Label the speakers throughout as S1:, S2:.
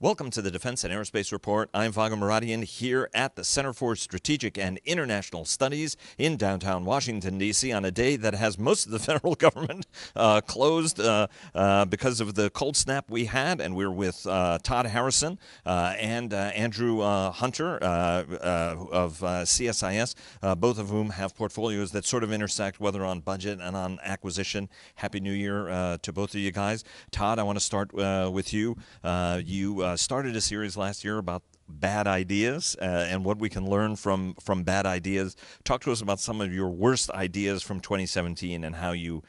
S1: Welcome to the Defense and Aerospace Report. I'm Vago Muradian here at the Center for Strategic and International Studies in downtown Washington, D.C. on a day that has most of the federal government closed because of the cold snap we had. And we're with Todd Harrison and Andrew Hunter of CSIS, both of whom have portfolios that sort of intersect, whether on budget and on acquisition. Happy New Year to both of you guys. Todd, I want to start with you. You started a series last year about bad ideas and what we can learn from bad ideas. Talk to us about some of your worst ideas from 2017 and how you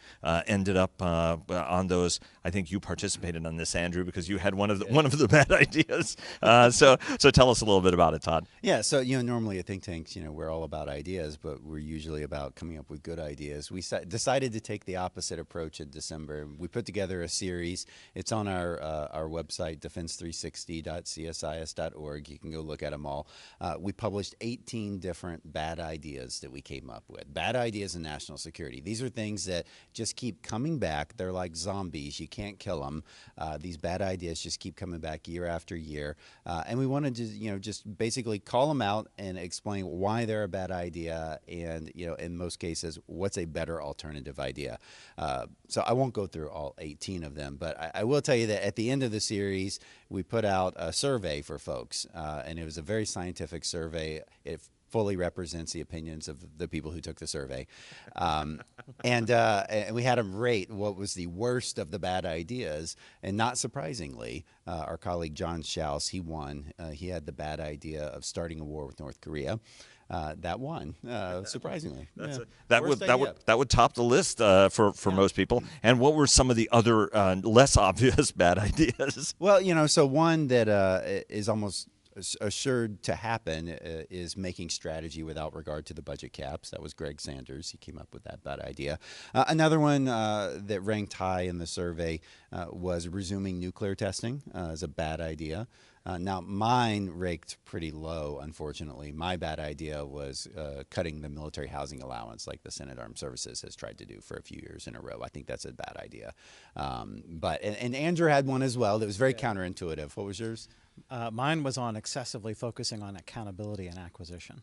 S1: ended up on those. I think you participated on this, Andrew, because you had one of the bad ideas. So tell us a little bit about it, Todd.
S2: Yeah. So normally at think tanks, we're all about ideas, but we're usually about coming up with good ideas. We decided to take the opposite approach in December. We put together a series. It's on our website, defense360.csis.org. You can go look at them all. We published 18 different bad ideas that we came up with. Bad ideas in national security. These are things that just keep coming back. They're like zombies. You can't kill them. These bad ideas just keep coming back year after year. And we wanted to, just basically call them out and explain why they're a bad idea, and in most cases, what's a better alternative idea. So I won't go through all 18 of them, but I will tell you that at the end of the series, we put out a survey for folks, and it was a very scientific survey. It fully represents the opinions of the people who took the survey. And we had them rate what was the worst of the bad ideas. And not surprisingly, our colleague John Schaus, he won. He had the bad idea of starting a war with North Korea. That won, surprisingly.
S1: That would top the list for most people. And what were some of the other less obvious bad ideas?
S2: Well, so one that is almost assured to happen is making strategy without regard to the budget caps. That was Greg Sanders. He came up with that bad idea. Another one that ranked high in the survey was resuming nuclear testing as a bad idea. Now, mine raked pretty low, unfortunately. My bad idea was cutting the military housing allowance like the Senate Armed Services has tried to do for a few years in a row. I think that's a bad idea. But Andrew had one as well that was very counterintuitive. What was yours?
S3: Mine was on excessively focusing on accountability and acquisition,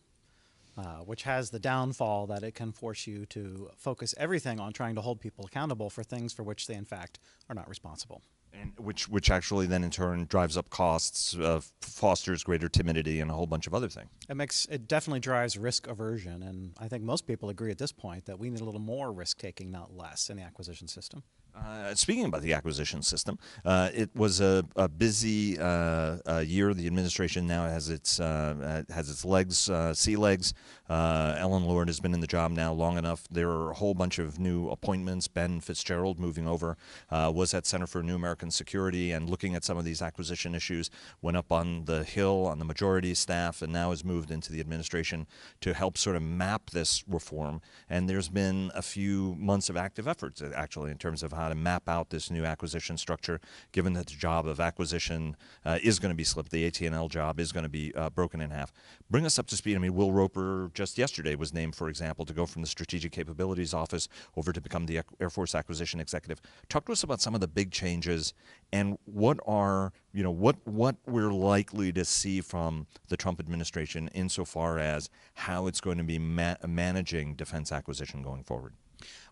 S3: which has the downfall that it can force you to focus everything on trying to hold people accountable for things for which they, in fact, are not responsible.
S1: And which actually then in turn drives up costs, fosters greater timidity, and a whole bunch of other things.
S3: It definitely drives risk aversion, and I think most people agree at this point that we need a little more risk taking, not less, in the acquisition system.
S1: Speaking about the acquisition system, it was a busy year. The administration now has its legs, sea legs. Ellen Lord has been in the job now long enough. There are a whole bunch of new appointments. Ben Fitzgerald moving over was at Center for New American Security and looking at some of these acquisition issues. Went up on the Hill on the majority staff and now has moved into the administration to help sort of map this reform. And there's been a few months of active efforts actually in terms of how to map out this new acquisition structure, given that the job of acquisition is going to be slipped. The AT&L job is going to be broken in half. Bring us up to speed. I mean, Will Roper just yesterday was named, for example, to go from the Strategic Capabilities Office over to become the Air Force Acquisition Executive. Talk to us about some of the big changes and what we're likely to see from the Trump administration insofar as how it's going to be managing defense acquisition going forward.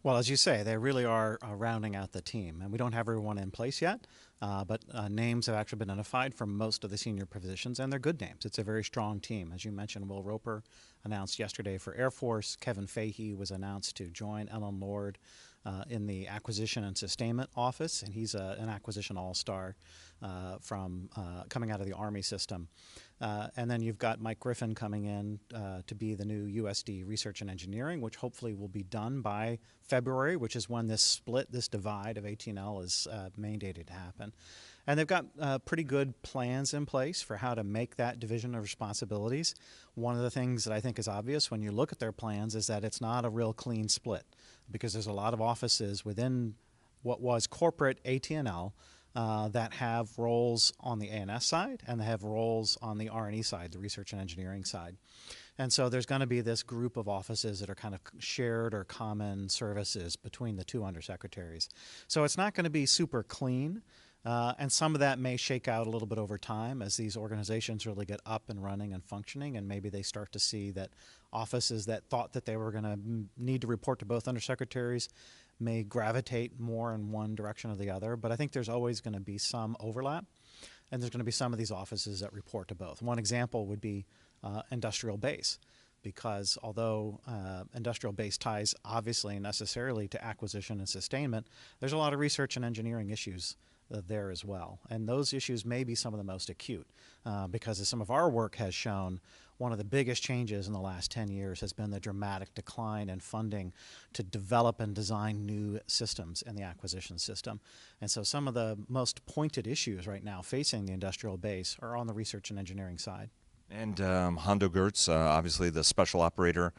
S3: Well, as you say, they really are rounding out the team, and we don't have everyone in place yet, but names have actually been identified for most of the senior positions, and they're good names. It's a very strong team. As you mentioned, Will Roper announced yesterday for Air Force. Kevin Fahey was announced to join Ellen Lord in the Acquisition and Sustainment Office, and he's an acquisition all-star from coming out of the Army system. And then you've got Mike Griffin coming in to be the new USD Research and Engineering, which hopefully will be done by February, which is when this divide of AT&L is mandated to happen. And they've got pretty good plans in place for how to make that division of responsibilities. One of the things that I think is obvious when you look at their plans is that it's not a real clean split, because there's a lot of offices within what was corporate AT&L that have roles on the A&S side, and they have roles on the R&E side, the research and engineering side. And so there's going to be this group of offices that are kind of shared or common services between the two undersecretaries. So it's not going to be super clean. And some of that may shake out a little bit over time as these organizations really get up and running and functioning, and maybe they start to see that offices that thought that they were going to need to report to both undersecretaries may gravitate more in one direction or the other. But I think there's always going to be some overlap, and there's going to be some of these offices that report to both. One example would be industrial base, because although industrial base ties obviously and necessarily to acquisition and sustainment, there's a lot of research and engineering issues there as well. And those issues may be some of the most acute because as some of our work has shown, one of the biggest changes in the last 10 years has been the dramatic decline in funding to develop and design new systems in the acquisition system. And so some of the most pointed issues right now facing the industrial base are on the research and engineering side.
S1: And Hondo Gertz, obviously the special operator,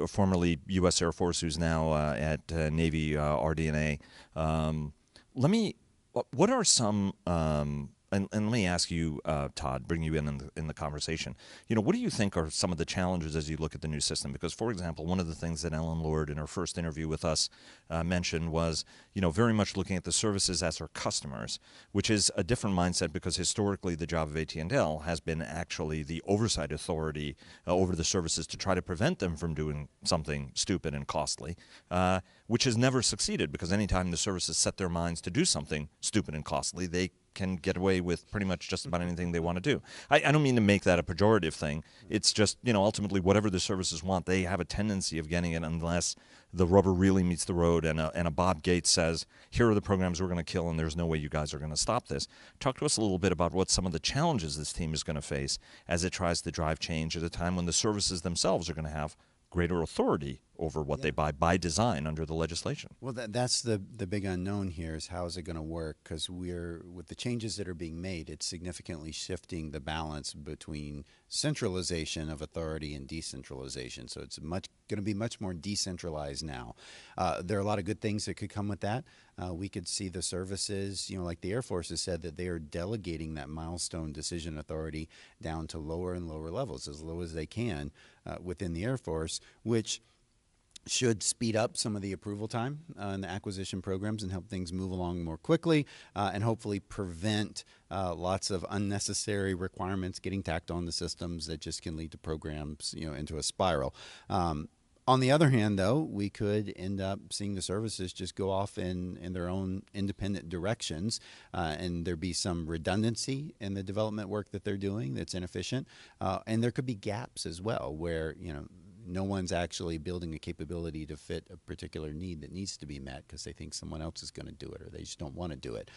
S1: formerly U.S. Air Force, who's now at Navy RDNA. What are some, and let me ask you, Todd, bring you in the conversation. What do you think are some of the challenges as you look at the new system? Because, for example, one of the things that Ellen Lord in her first interview with us mentioned was, very much looking at the services as her customers, which is a different mindset because historically the job of AT&L has been actually the oversight authority over the services to try to prevent them from doing something stupid and costly, which has never succeeded because anytime the services set their minds to do something stupid and costly, they can get away with pretty much just about anything they want to do. I don't mean to make that a pejorative thing. It's just, ultimately whatever the services want, they have a tendency of getting it unless the rubber really meets the road and a Bob Gates says, here are the programs we're going to kill and there's no way you guys are going to stop this. Talk to us a little bit about what some of the challenges this team is going to face as it tries to drive change at a time when the services themselves are going to have greater authority over what they buy by design under the legislation.
S2: Well, that's the big unknown here is how is it going to work? Because with the changes that are being made, it's significantly shifting the balance between centralization of authority and decentralization. So it's going to be much more decentralized now. There are a lot of good things that could come with that. We could see the services, like the Air Force has said that they are delegating that milestone decision authority down to lower and lower levels, as low as they can within the Air Force, which should speed up some of the approval time in the acquisition programs and help things move along more quickly and hopefully prevent lots of unnecessary requirements getting tacked on the systems that just can lead to programs into a spiral. On the other hand, though, we could end up seeing the services just go off in their own independent directions and there be some redundancy in the development work that they're doing that's inefficient. And there could be gaps as well where, no one's actually building a capability to fit a particular need that needs to be met because they think someone else is going to do it or they just don't want to do it.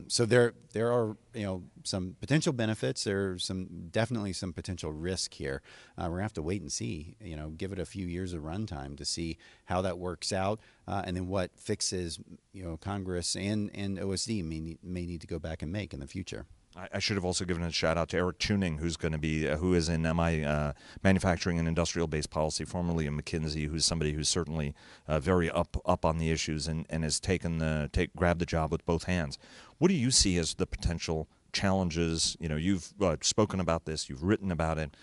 S2: So there are some potential benefits. There's definitely some potential risk here. We're going to have to wait and see. Give it a few years of runtime to see how that works out, and then what fixes Congress and OSD may need to go back and make in the future.
S1: I should have also given a shout out to Eric Tuning, who is in my manufacturing and industrial based policy, formerly in McKinsey, who's somebody who's certainly very up on the issues and has grabbed the job with both hands. What do you see as the potential challenges? You've spoken about this, you've written about it,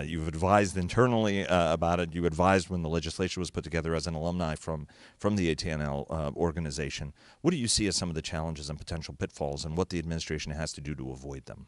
S1: you've advised internally about it, you advised when the legislation was put together as an alumni from the AT&L organization. What do you see as some of the challenges and potential pitfalls and what the administration has to do to avoid them?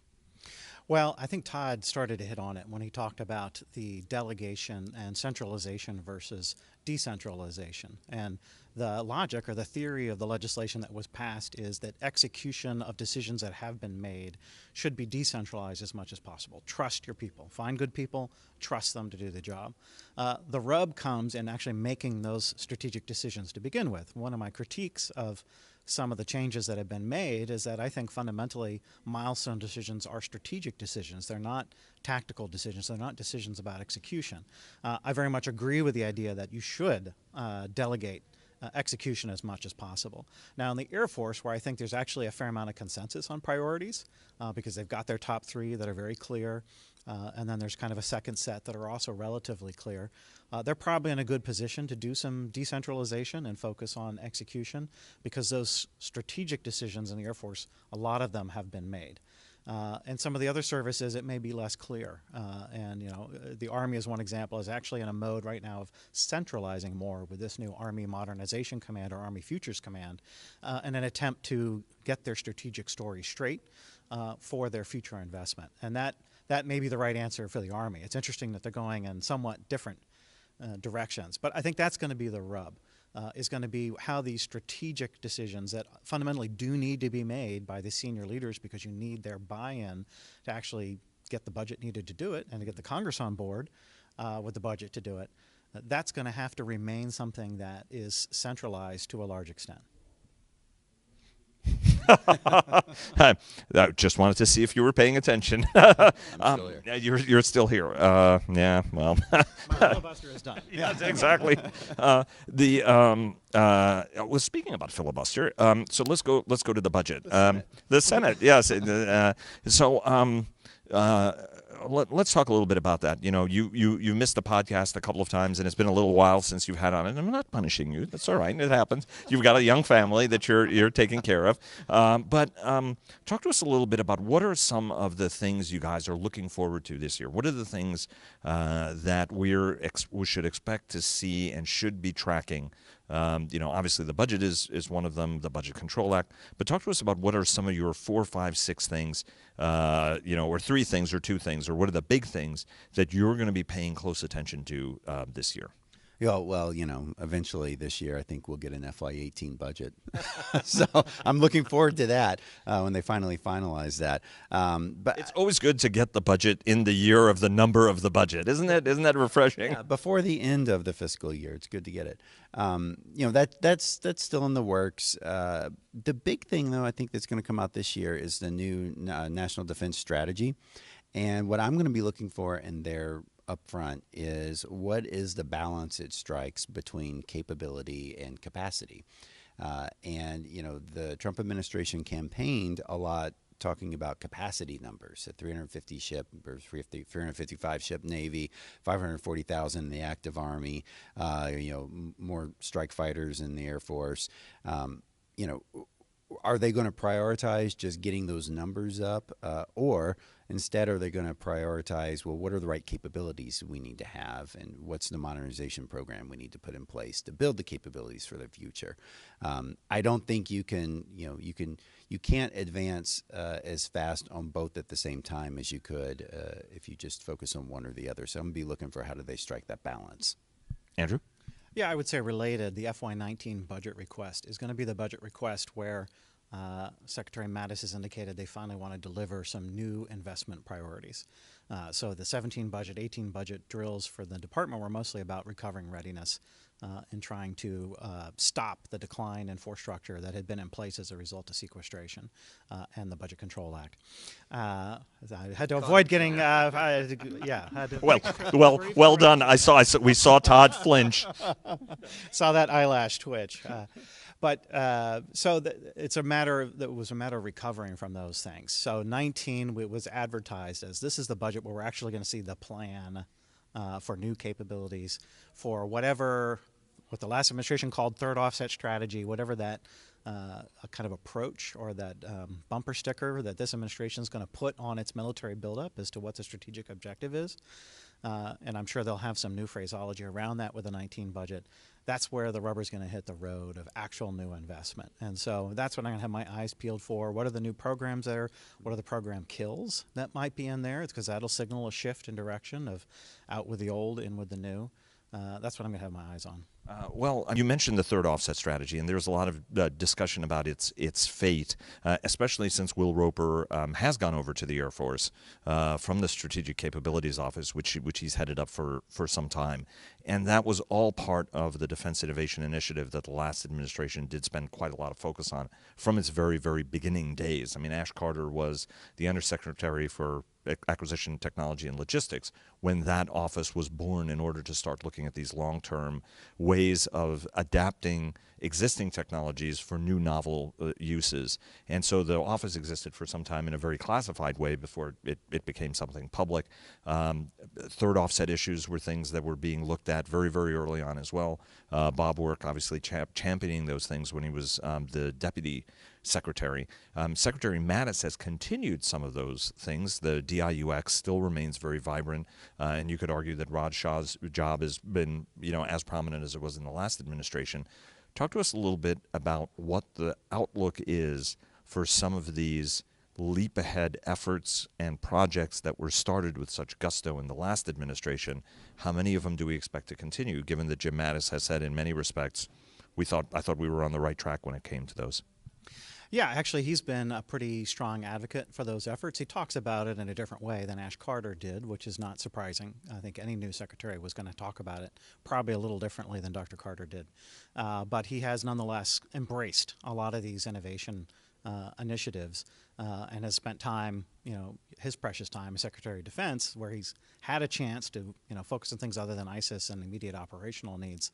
S3: Well, I think Todd started to hit on it when he talked about the delegation and centralization versus decentralization. And the logic or the theory of the legislation that was passed is that execution of decisions that have been made should be decentralized as much as possible. Trust your people. Find good people, trust them to do the job. The rub comes in actually making those strategic decisions to begin with. One of my critiques of some of the changes that have been made is that I think fundamentally milestone decisions are strategic decisions. They're not tactical decisions. They're not decisions about execution. I very much agree with the idea that you should delegate execution as much as possible. Now in the Air Force, where I think there's actually a fair amount of consensus on priorities because they've got their top three that are very clear, and then there's kind of a second set that are also relatively clear. They're probably in a good position to do some decentralization and focus on execution because those strategic decisions in the Air Force, a lot of them have been made. And some of the other services, it may be less clear. And the Army is one example, is actually in a mode right now of centralizing more with this new Army Modernization Command or Army Futures Command in an attempt to get their strategic story straight for their future investment. And that may be the right answer for the Army. It's interesting that they're going in somewhat different directions. But I think that's going to be the rub. Is going to be how these strategic decisions that fundamentally do need to be made by the senior leaders, because you need their buy-in to actually get the budget needed to do it and to get the Congress on board with the budget to do it. That's going to have to remain something that is centralized to a large extent.
S1: I just wanted to see if you were paying attention.
S2: I'm still here.
S1: You're still here. Yeah, well.
S3: My filibuster is done.
S1: Yes, exactly. Well, speaking about filibuster, so let's go to the budget. The Senate, yes. Let's talk a little bit about that. You missed the podcast a couple of times, and it's been a little while since you've had on it. I'm not punishing you. That's all right. It happens. You've got a young family that you're taking care of. But talk to us a little bit about what are some of the things you guys are looking forward to this year. What are the things that we should expect to see and should be tracking? Obviously the budget is one of them, the Budget Control Act. But talk to us about what are some of your 4, 5, 6 things, or 3 things or 2 things, or what are the big things that you're going to be paying close attention to this year?
S2: Yeah, well, eventually this year I think we'll get an FY18 budget. So I'm looking forward to that when they finally finalize that. But
S1: it's always good to get the budget in the year of the number of the budget, isn't it? Isn't that refreshing?
S2: Yeah, before the end of the fiscal year, it's good to get it. That's still in the works. The big thing, though, I think that's going to come out this year is the new National Defense Strategy. And what I'm going to be looking for in their upfront is what is the balance it strikes between capability and capacity. The Trump administration campaigned a lot talking about capacity numbers, a 350 ship or 355 ship Navy, 540,000 in the active Army, more strike fighters in the Air Force. Are they going to prioritize just getting those numbers up, or instead are they going to prioritize, well, what are the right capabilities we need to have, and what's the modernization program we need to put in place to build the capabilities for the future? I don't think you can't advance as fast on both at the same time as you could if you just focus on one or the other. So I'm going to be looking for how do they strike that balance.
S1: Andrew?
S3: Yeah, I would say related, the FY19 budget request is going to be the budget request where Secretary Mattis has indicated they finally want to deliver some new investment priorities. So the 17 budget, 18 budget drills for the department were mostly about recovering readiness and trying to stop the decline in force structure that had been in place as a result of sequestration and the Budget Control Act. I had to avoid getting,
S1: Well done. We saw Todd flinch.
S3: Saw that eyelash twitch. It's a matter of recovering from those things. So 19 was advertised as this is the budget where we're actually going to see the plan for new capabilities for what the last administration called third offset strategy, whatever that kind of approach or that bumper sticker that this administration is going to put on its military buildup as to what the strategic objective is. And I'm sure they'll have some new phraseology around that with the 19 budget. That's where the rubber's going to hit the road of actual new investment. And so that's what I'm going to have my eyes peeled for. What are the new programs there? What are the program kills that might be in there? Because that'll signal a shift in direction of out with the old, in with the new. That's what I'm going to have my eyes on.
S1: Well, you mentioned the third offset strategy, and there's a lot of discussion about its fate, especially since Will Roper has gone over to the Air Force from the Strategic Capabilities Office, which he's headed up for some time. And that was all part of the Defense Innovation Initiative that the last administration did spend quite a lot of focus on from its very, very beginning days. I mean, Ash Carter was the Undersecretary for Acquisition, Technology, and Logistics when that office was born in order to start looking at these long-term ways of adapting existing technologies for new novel uses. And so the office existed for some time in a very classified way before it became something public. Third offset issues were things that were being looked at very, very early on as well. Bob Work obviously championing those things when he was the deputy secretary. Secretary Mattis has continued some of those things. The DIUX still remains very vibrant, and you could argue that Rod Shah's job has been, as prominent as it was in the last administration. Talk to us a little bit about what the outlook is for some of these leap ahead efforts and projects that were started with such gusto in the last administration. How many of them do we expect to continue, given that Jim Mattis has said in many respects, I thought we were on the right track when it came to those?
S3: Yeah, actually, he's been a pretty strong advocate for those efforts. He talks about it in a different way than Ash Carter did, which is not surprising. I think any new secretary was going to talk about it probably a little differently than Dr. Carter did. But he has nonetheless embraced a lot of these innovation initiatives and has spent time, his precious time as Secretary of Defense, where he's had a chance to, focus on things other than ISIS and immediate operational needs.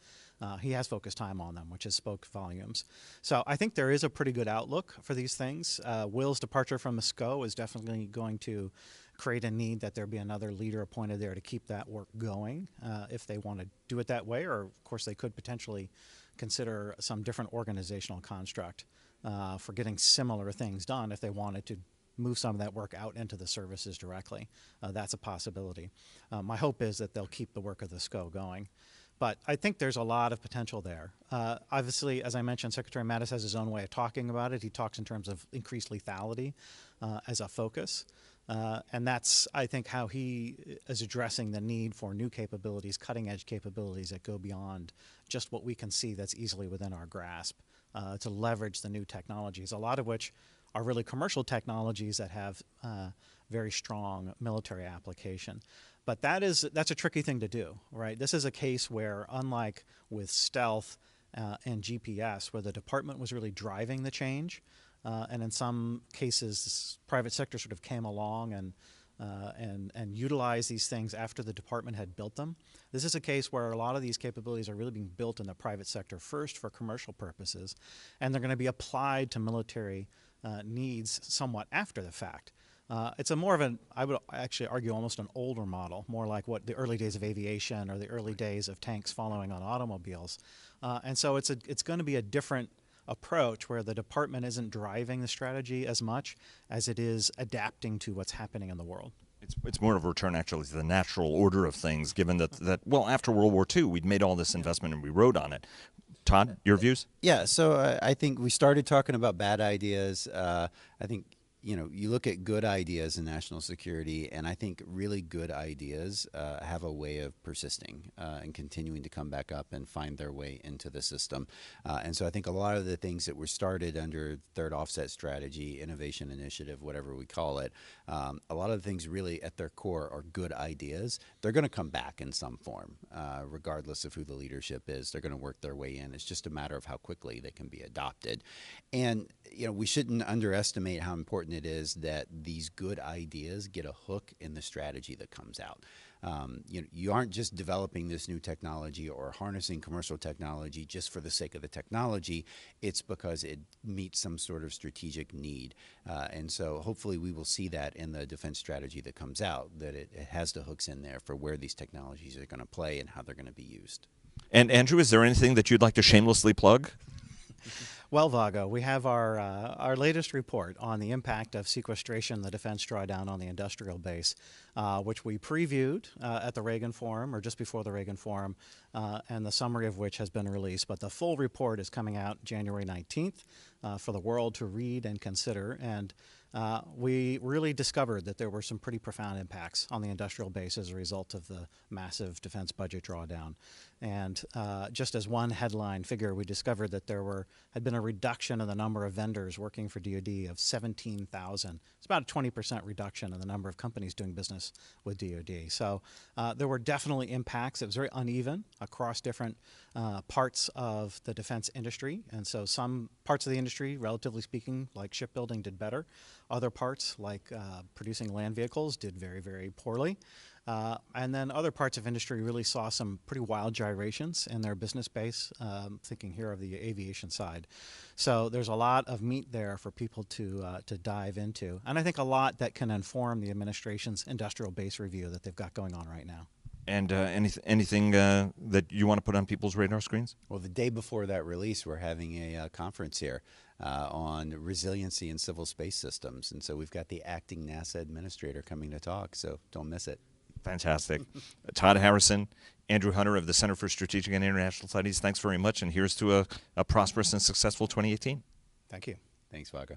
S3: He has focused time on them, which has spoke volumes. So I think there is a pretty good outlook for these things. Will's departure from the SCO is definitely going to create a need that there be another leader appointed there to keep that work going if they want to do it that way, or of course they could potentially consider some different organizational construct for getting similar things done if they wanted to move some of that work out into the services directly. That's a possibility. My hope is that they'll keep the work of the SCO going. But I think there's a lot of potential there. Obviously, as I mentioned, Secretary Mattis has his own way of talking about it. He talks in terms of increased lethality as a focus. And that's, I think, how he is addressing the need for new capabilities, cutting-edge capabilities that go beyond just what we can see that's easily within our grasp, to leverage the new technologies, a lot of which are really commercial technologies that have very strong military application. But that's a tricky thing to do, right? This is a case where, unlike with stealth and GPS, where the department was really driving the change, and in some cases, the private sector sort of came along and utilized these things after the department had built them. This is a case where a lot of these capabilities are really being built in the private sector first for commercial purposes, and they're going to be applied to military needs somewhat after the fact. It's a more of an, I would actually argue, almost an older model, more like what the early days of aviation or the early days of tanks following on automobiles. And so it's going to be a different approach where the department isn't driving the strategy as much as it is adapting to what's happening in the world.
S1: It's more of a return, actually, to the natural order of things, given that well, after World War II, we'd made all this investment and we rode on it. Todd, your views?
S2: Yeah, so I think we started talking about bad ideas. I think, you look at good ideas in national security, and I think really good ideas have a way of persisting and continuing to come back up and find their way into the system. And so I think a lot of the things that were started under Third Offset Strategy, Innovation Initiative, whatever we call it, a lot of the things really at their core are good ideas. They're going to come back in some form, regardless of who the leadership is. They're going to work their way in. It's just a matter of how quickly they can be adopted. And we shouldn't underestimate how important it is that these good ideas get a hook in the strategy that comes out. You aren't just developing this new technology or harnessing commercial technology just for the sake of the technology. It's because it meets some sort of strategic need. And so hopefully we will see that in the defense strategy that comes out, that it has the hooks in there for where these technologies are going to play and how they're going to be used.
S1: And Andrew, is there anything that you'd like to shamelessly plug?
S3: Well, Vago, we have our latest report on the impact of sequestration, the defense drawdown on the industrial base, which we previewed at the Reagan Forum, or just before the Reagan Forum, and the summary of which has been released. But the full report is coming out January 19th for the world to read and consider. And we really discovered that there were some pretty profound impacts on the industrial base as a result of the massive defense budget drawdown. And just as one headline figure, we discovered that there had been a reduction in the number of vendors working for DoD of 17,000. It's about a 20% reduction in the number of companies doing business with DoD. So there were definitely impacts. It was very uneven across different parts of the defense industry. And so some parts of the industry, relatively speaking, like shipbuilding, did better. Other parts, like producing land vehicles, did very, very poorly. And then other parts of industry really saw some pretty wild gyrations in their business base, thinking here of the aviation side. So there's a lot of meat there for people to dive into. And I think a lot that can inform the administration's industrial base review that they've got going on right now.
S1: And anything that you want to put on people's radar screens?
S2: Well, the day before that release, we're having a conference here on resiliency in civil space systems. And so we've got the acting NASA administrator coming to talk, so don't miss it.
S1: Fantastic. Todd Harrison, Andrew Hunter of the Center for Strategic and International Studies, thanks very much, and here's to a prosperous and successful 2018.
S3: Thank you.
S2: Thanks, Vago.